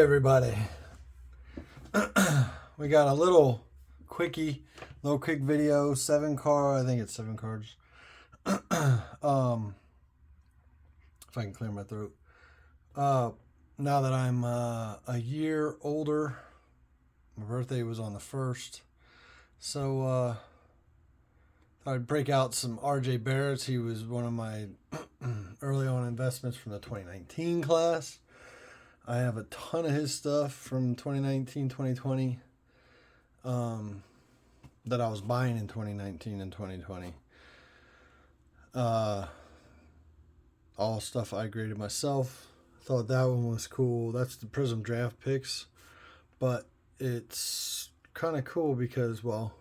everybody. We got a little quick video, I think it's 7 cards. If I can clear my throat. Now that I'm a year older, my birthday was on the 1st, so I'd break out some RJ Barrett's. He was one of my early on investments from the 2019 class. I have a ton of his stuff from 2019, 2020 that I was buying in 2019 and 2020. All stuff I graded myself. Thought that one was cool. That's the Prism Draft Picks. But it's kind of cool because, well,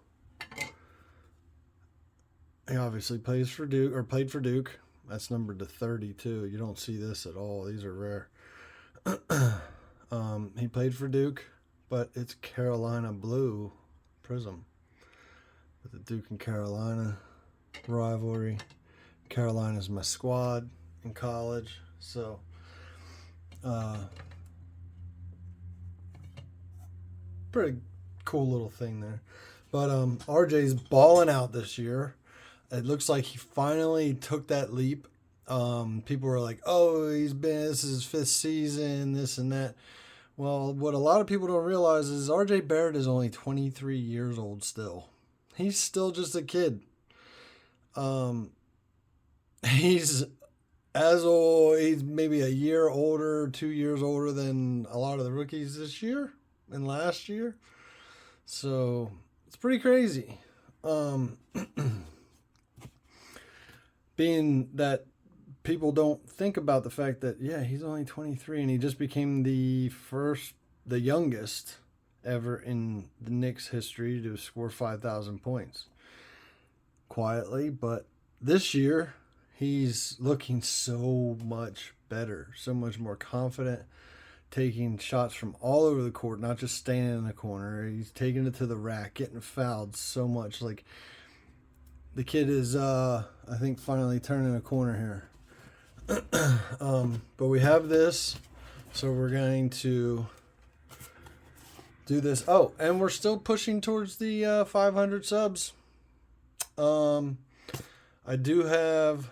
he obviously played for Duke. That's numbered to 32. You don't see this at all. These are rare. He played for Duke, but it's Carolina blue Prism with the Duke and Carolina rivalry. Carolina's my squad in college, so pretty cool little thing there. But RJ's balling out this year. It looks like he finally took that leap. People were like, oh, this is his 5th season, this and that. Well, what a lot of people don't realize is RJ Barrett is only 23 years old still. He's still just a kid. He's as old, he's maybe a year older, 2 years older than a lot of the rookies this year and last year. So it's pretty crazy. Being that people don't think about the fact that, yeah, he's only 23 and he just became the youngest ever in the Knicks history to score 5,000 points. Quietly, but this year he's looking so much better, so much more confident, taking shots from all over the court, not just standing in the corner. He's taking it to the rack, getting fouled so much. Like, the kid is, I think, finally turning a corner here. But we have this, so we're going to do this. Oh, and we're still pushing towards the 500 subs. I do have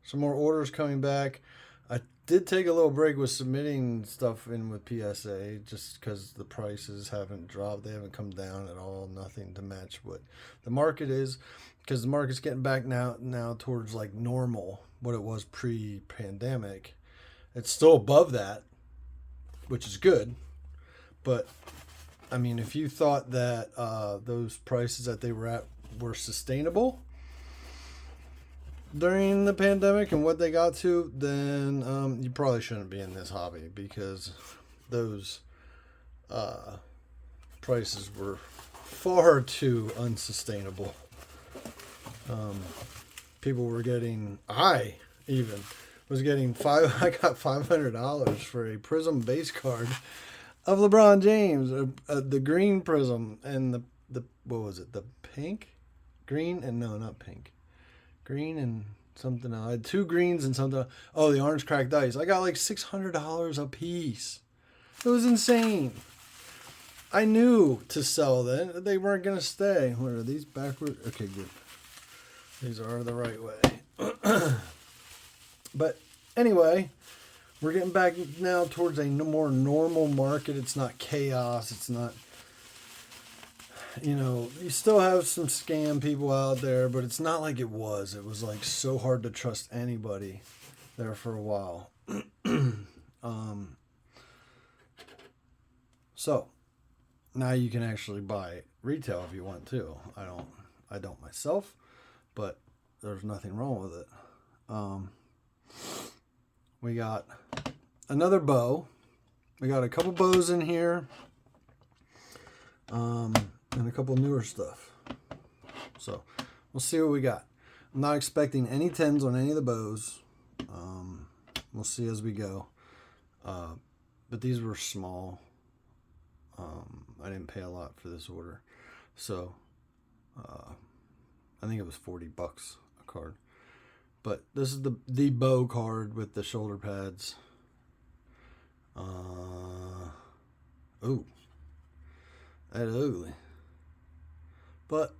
some more orders coming back. I did take a little break with submitting stuff in with PSA just because the prices haven't dropped. They haven't come down at all. Nothing to match what the market is, because the market's getting back now towards like normal, what it was pre-pandemic. It's still above that, which is good. But, I mean, if you thought that those prices that they were at were sustainable during the pandemic and what they got to, then you probably shouldn't be in this hobby, because those prices were far too unsustainable. People were getting, I got $500 for a Prism base card of LeBron James, the green Prism, and the what was it, the pink, green, and no, not pink, green and something else. I had 2 greens and something else. Oh, the orange cracked ice. I got like $600 a piece. It was insane. I knew to sell that they weren't gonna stay. What are these backward? Okay, good. These are the right way. But anyway, we're getting back now towards a more normal market. It's not chaos. It's not, you still have some scam people out there, but it's not like it was. It was like so hard to trust anybody there for a while. So now you can actually buy retail if you want to. I don't myself, but there's nothing wrong with it. We got another bow. We got a couple bows in here. And a couple newer stuff. So we'll see what we got. I'm not expecting any 10s on any of the bows. We'll see as we go. But these were small. I didn't pay a lot for this order. So I think it was $40 a card. But this is the bow card with the shoulder pads. Oh, that's ugly. But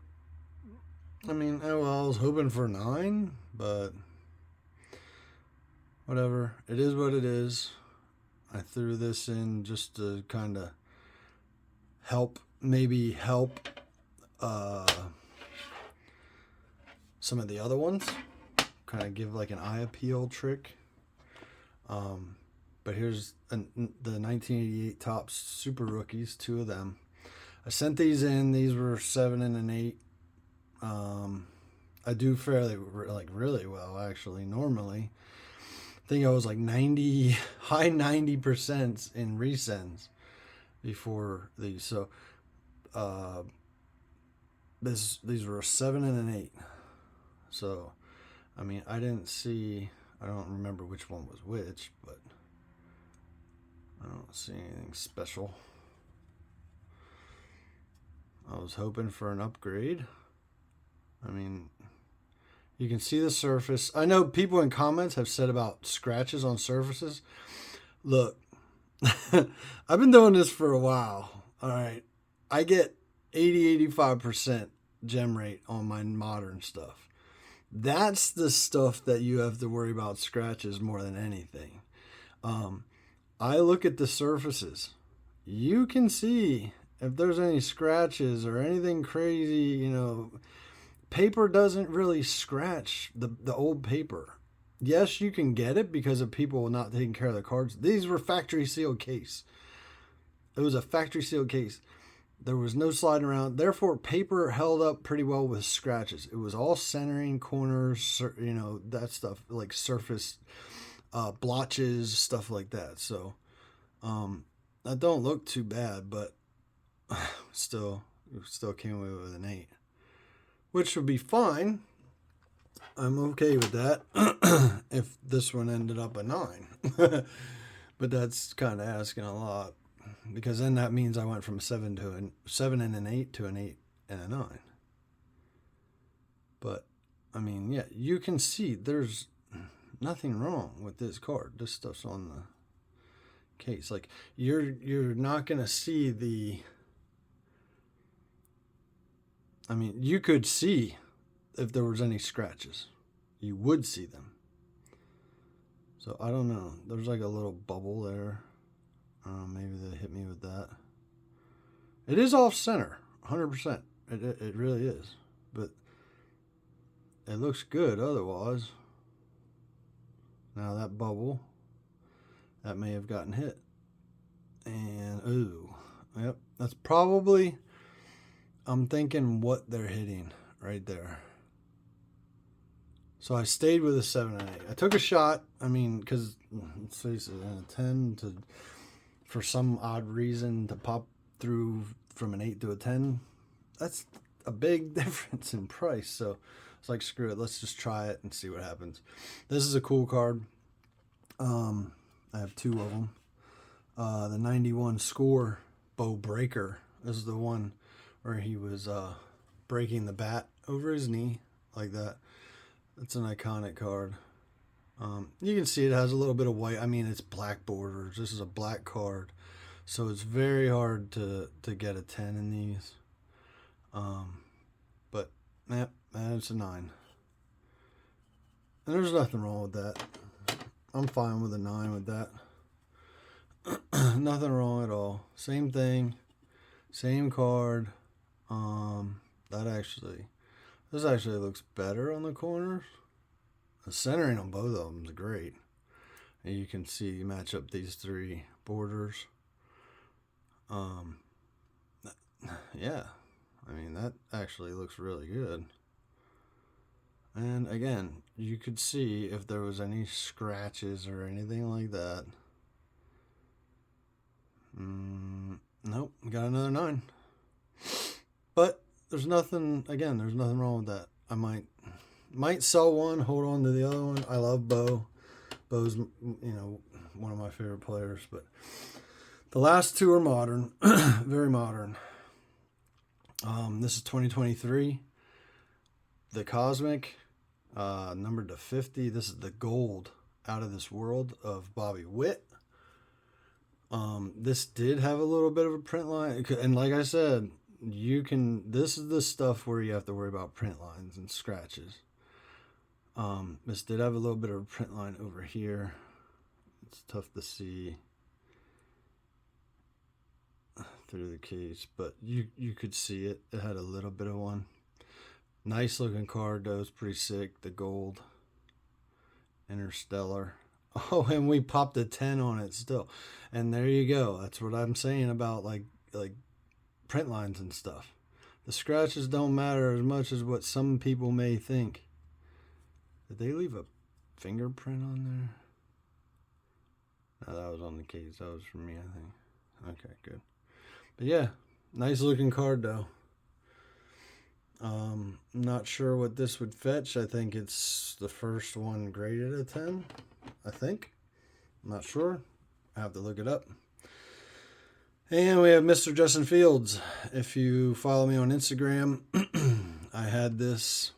I mean, I was hoping for 9, but whatever. It is what it is. I threw this in just to kind of help uh, some of the other ones. Kind of give like an eye appeal trick. But here's the 1988 Topps Super Rookies, 2 of them. I sent these in. These were 7 and an 8. I do fairly really well actually. Normally, I think I was like 90, high 90% in resends before these. So these were a 7 and an 8. So I mean, I don't remember which one was which, but I don't see anything special. I was hoping for an upgrade. I mean, you can see the surface. I know people in comments have said about scratches on surfaces. Look, I've been doing this for a while. All right. I get 85% gem rate on my modern stuff. That's the stuff that you have to worry about scratches more than anything. I look at the surfaces. You can see if there's any scratches or anything crazy, paper doesn't really scratch the old paper. Yes, you can get it because of people not taking care of the cards. These were factory sealed case. It was a factory sealed case. There was no sliding around. Therefore, paper held up pretty well with scratches. It was all centering, corners, that stuff, like surface blotches, stuff like that. So that don't look too bad, but still came away with an 8. Which would be fine. I'm okay with that if this one ended up a 9. But that's kind of asking a lot, because then that means I went from 7 and an 8 to an 8 and a 9. But I mean, yeah, you can see there's nothing wrong with this card. This stuff's on the case. Like you're not gonna see the. I mean, you could see if there was any scratches. You would see them. So I don't know. There's like a little bubble there. Maybe they hit me with that. It is off center, 100%. It really is. But it looks good otherwise. Now that bubble, that may have gotten hit. And, ooh. Yep, that's probably, I'm thinking what they're hitting right there. So I stayed with a 7 and 8. I took a shot. I mean, because, let's face it, a 10 for some odd reason to pop through from an 8 to a 10, that's a big difference in price. So it's like, screw it, let's just try it and see what happens. This is a cool card. I have 2 of them. The 91 Score Bow Breaker. This is the one where he was breaking the bat over his knee like that. It's an iconic card. You can see it has a little bit of white. I mean, it's black borders. This is a black card, so it's very hard to get a 10 in these. But yeah, it's a 9. And there's nothing wrong with that. I'm fine with a 9 with that. Nothing wrong at all. Same thing, same card. This actually looks better on the corners. The centering on both of them is great. And you can see, you match up these 3 borders. Yeah, I mean, that actually looks really good. And again, you could see if there was any scratches or anything like that. Nope, got another 9. But there's nothing wrong with that. I might sell one, hold on to the other one. I love Bo. Bo's, one of my favorite players. But the last 2 are modern, very modern. This is 2023. The Cosmic, numbered to 50. This is the gold out of this world of Bobby Witt. This did have a little bit of a print line, and like I said, this is the stuff where you have to worry about print lines and scratches. This did have a little bit of a print line over here. It's tough to see through the case, but you could see it. It had a little bit of one. Nice looking card though. It's pretty sick. The gold Interstellar. Oh, and we popped a 10 on it still. And there you go. That's what I'm saying about like print lines and stuff. The scratches don't matter as much as what some people may think. Did they leave a fingerprint on there? No, that was on the case. That was for me, I think. Okay, good. But yeah, nice looking card though. Not sure what this would fetch. I think it's the first one graded a 10. I think. I'm not sure. I have to look it up. And we have Mr. Justin Fields. If you follow me on Instagram, I had this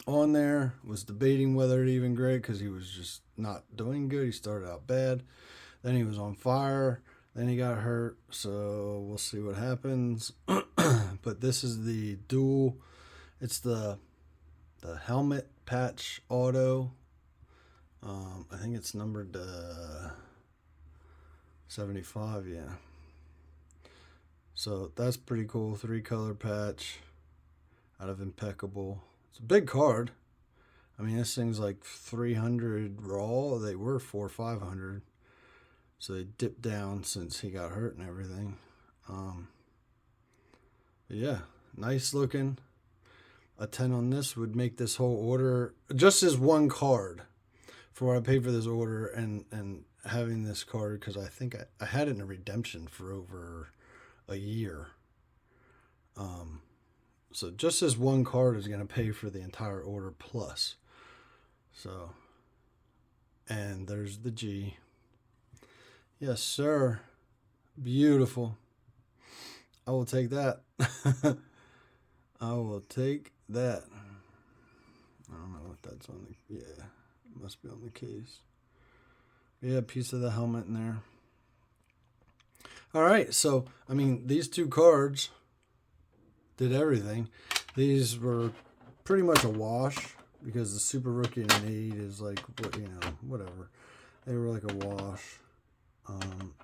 on there. Was debating whether it even grade because he was just not doing good. He started out bad. Then he was on fire. Then he got hurt. So we'll see what happens. But this is the dual. It's the helmet patch auto. I think it's numbered 75, yeah. So that's pretty cool. 3-color patch out of Impeccable. It's a big card. I mean, this thing's like 300 raw. They were 400-500. So they dipped down since he got hurt and everything. But yeah, nice looking. A 10 on this would make this whole order just as one card for what I paid for this order and having this card, because I think I had it in a redemption for over a year. So just as one card is going to pay for the entire order plus. So, and there's the G. Yes, sir. Beautiful. I will take that. I will take that. I don't know what that's on the... Yeah, it must be on the case. Yeah, piece of the helmet in there. All right, so, I mean, these two cards did everything. These were pretty much a wash because the Super Rookie and an 8 is like, whatever. They were like a wash.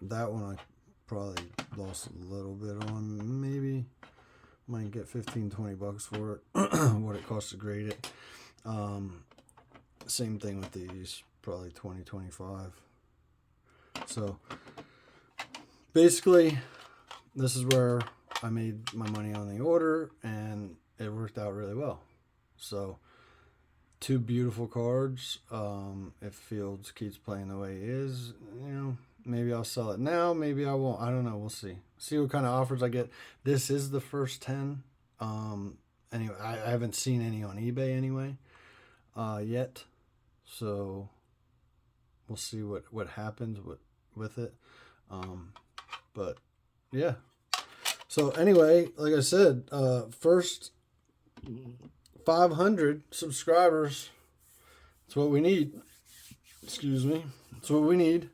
That one I probably lost a little bit on, maybe. Might get $15-20 for it. What it costs to grade it. Same thing with these, probably $20-25. So basically, this is where I made my money on the order, and it worked out really well. So 2 beautiful cards. If Fields keeps playing the way he is, maybe I'll sell it now, maybe I won't. I don't know. We'll see. See what kind of offers I get. This is the first 10. Anyway, I haven't seen any on eBay anyway yet. So we'll see what happens with it. But yeah. So anyway, like I said, first 500 subscribers. That's what we need. Excuse me. That's what we need.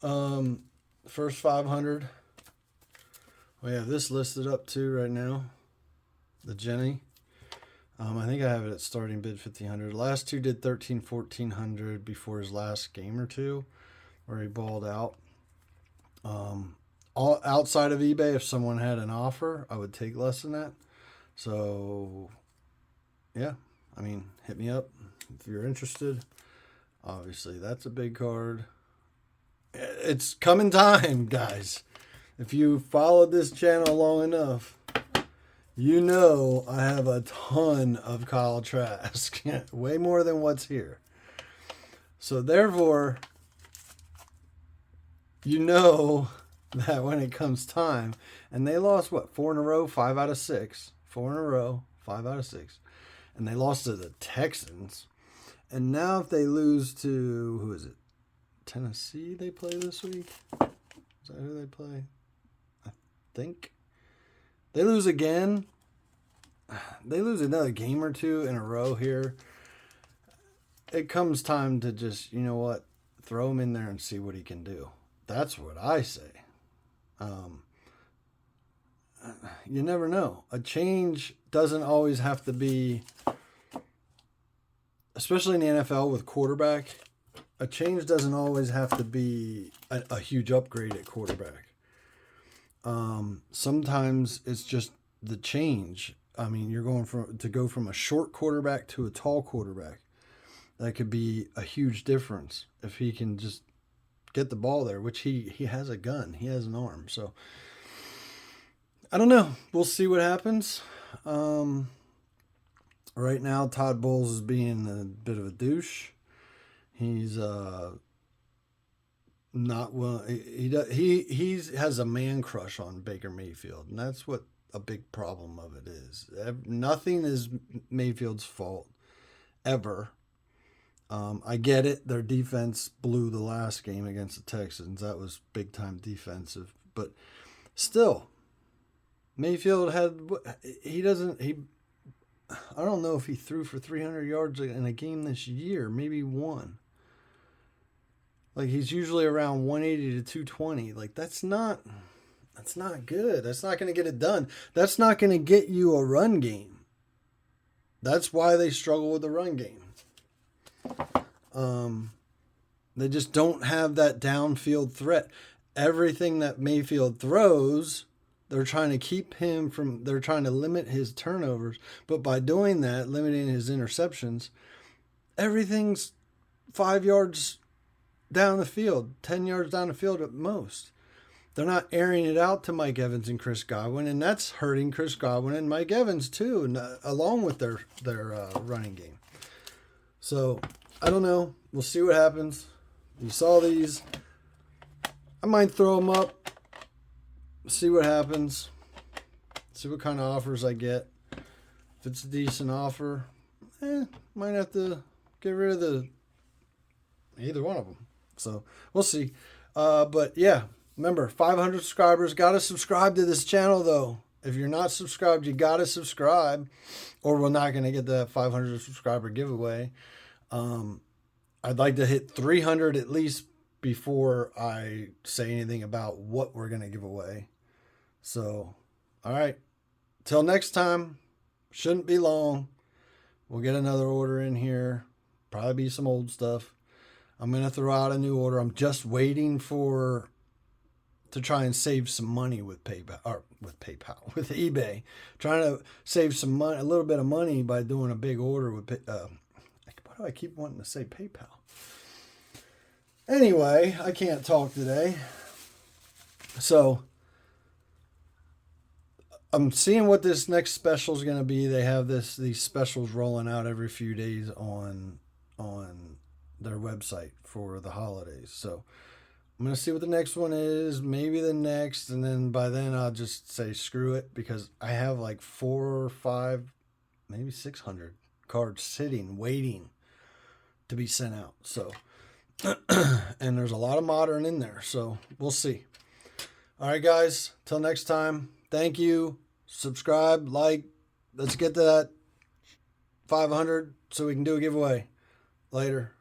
First 500. We have this listed up too right now. The Jenny. I think I have it at starting bid 1,500. Last 2 did 1,300-1,400 before his last game or two, where he balled out. All outside of eBay, if someone had an offer, I would take less than that. So, yeah. I mean, hit me up if you're interested. Obviously, that's a big card. It's coming time, guys. If you followed this channel long enough, you know I have a ton of Kyle Trask. Way more than what's here. So therefore, you know that when it comes time, and they lost, 4 in a row? 5 out of 6. 4 in a row, 5 out of 6. And they lost to the Texans. And now if they lose to, who is it? Tennessee they play this week? Is that who they play? I think. They lose again. They lose another game or 2 in a row here. It comes time to just, throw him in there and see what he can do. That's what I say. You never know. A change doesn't always have to be, especially in the NFL with quarterback, a change doesn't always have to be a huge upgrade at quarterback. Sometimes it's just the change. I mean, you're going to go from a short quarterback to a tall quarterback. That could be a huge difference if he can just get the ball there, which he has a gun. He has an arm. So, I don't know. We'll see what happens. Right now, Todd Bowles is being a bit of a douche. He's not well. He has a man crush on Baker Mayfield, and that's what a big problem of it is. Nothing is Mayfield's fault ever. I get it. Their defense blew the last game against the Texans. That was big time defensive, but still, Mayfield I don't know if he threw for 300 yards in a game this year. Maybe one. Like, he's usually around 180 to 220. Like, that's not good. That's not going to get it done. That's not going to get you a run game. That's why they struggle with the run game. They just don't have that downfield threat. Everything that Mayfield throws, they're trying to limit his turnovers. But by doing that, limiting his interceptions, everything's 5 yards down the field, 10 yards down the field at most. They're not airing it out to Mike Evans and Chris Godwin, and that's hurting Chris Godwin and Mike Evans too, and, along with their running game. So, I don't know. We'll see what happens. You saw these. I might throw them up. See what happens. See what kind of offers I get. If it's a decent offer, might have to get rid of either one of them. So we'll see. But yeah, remember, 500 subscribers. Got to subscribe to this channel though. If you're not subscribed, you got to subscribe, or we're not going to get the 500 subscriber giveaway. I'd like to hit 300 at least before I say anything about what we're going to give away. So, all right. Till next time. Shouldn't be long. We'll get another order in here. Probably be some old stuff. I'm going to throw out a new order. I'm just waiting to try and save some money with with eBay. Trying to save some money, a little bit of money by doing a big order with, why do I keep wanting to say PayPal? Anyway, I can't talk today. So, I'm seeing what this next special is going to be. They have these specials rolling out every few days on their website for the holidays. So, I'm going to see what the next one is, maybe the next, and then by then I'll just say screw it, because I have like 400 or 500, maybe 600 cards sitting, waiting to be sent out. So, and there's a lot of modern in there, so we'll see. All right, guys, till next time, thank you. Subscribe, like, let's get to that 500 so we can do a giveaway. Later.